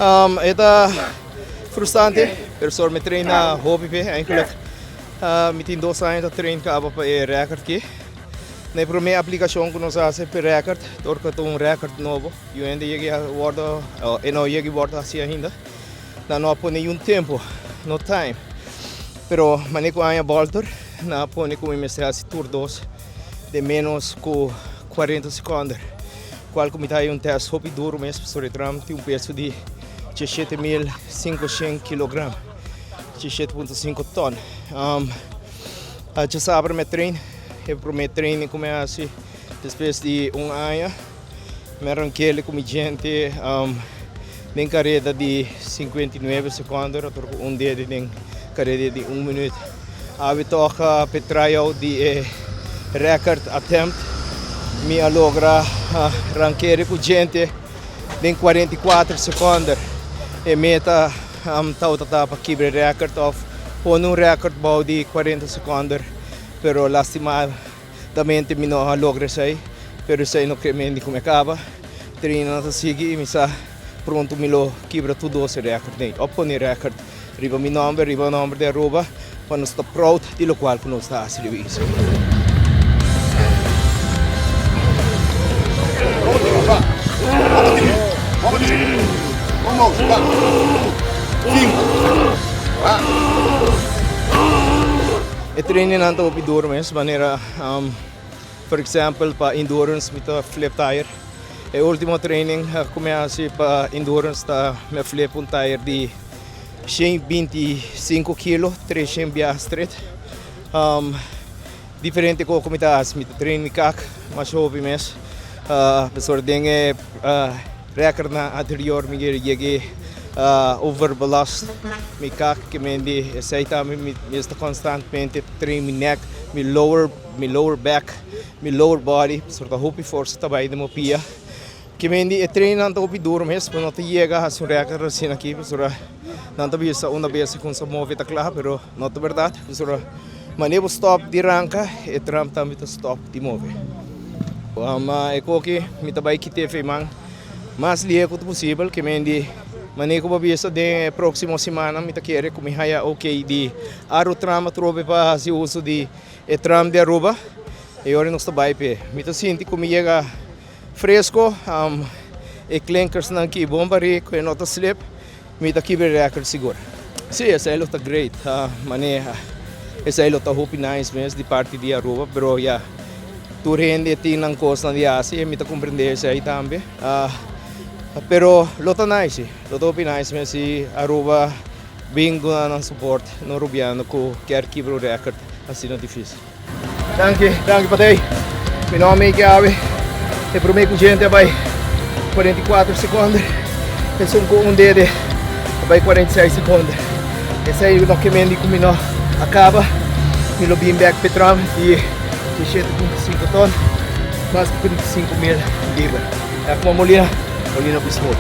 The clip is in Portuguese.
Het is frustrante, pero sor me traina hobby pe, eigenlijk met 2 anos dat train acaba para o record aqui. Na primeira aplicação que nós fazemos para record, torca record novo. Eu ainda cheguei a bordo, e não cheguei a bordo assim ainda. Não põe nenhum tempo, no time. Pero maneco a bolter, não põe como me se tour 2 de menos que 40 segundos. Qual como está um teste hobby duro mesmo, sobre tram tem peso de 17.500 kg, 17.5 ton. Já sabe me treino. Eu prometo treino começa depois de ano. Me arranquei com gente em carreira de 59 segundos, ou dia de carreira de 1 minuto. Habe toca para trial de record attempt. Me logra arranquei com gente em 44 segundos. E meta tauta para quebrar record of um record bom de 40 segundos. Pero lastimadamente mi no logra sai, pero sai no cremendi come acaba. Treino na sigi mi sa pronto mi lo quebra tudo esse record nem. Oppone record, riba mi nome de arroba, quando sto proud di lo qual non sta a servizio. E treino nanto op duro mes, maneira, por exemplo, para endurance met flip tire. E último training começa para endurance tá me flip tire de 125 kg, 300 via straight. Diferente com como tá as mit treino kak, mas hobby mes. Pessoal dengue record na anterior me cheguei overbelast. Mijn kak, ik zei dat ik meestal constantmente train mijn nek, mijn lower back, mijn lower body, soort hoopie força também de mopia. Ik train aan het duro mes, para não te chega a um record assim aqui, pessoal. Não te bisa uma vez com se move tá claro, pero não é verdade, pessoal. Maneiro stop de ranca, e tram também stop de move. Mas eu que me também que teve man, mais liego possível, que maneiro para bisa de próxima semana me querer como haya ok de aro tram trobe para se uso de tram de Aruba e ora nós trabalha pe me sinto como chega fresco e clinkers não que bomba rico e nota slip me aqui ver record seguro. Sim, essa é luta great, maneira essa é luta hope nice mesmo de parte de Aruba, pero ya tu rende tem não costa de Ásia me compreender isso aí também. Pero lota nice, nice mas si Aruba bingo na support no rubiano ko quer quebrar o record assim não difícil. Danke patay. Meu nome é Gabi. Eu prometo gente vai 44 segundos. Eu sou com dedo vai 46 segundos. Esse aí o que me como não acaba. Me lo beam back petram de 17.5 ton, mais de 25 mil libras. É como molina. Molina Bismuth.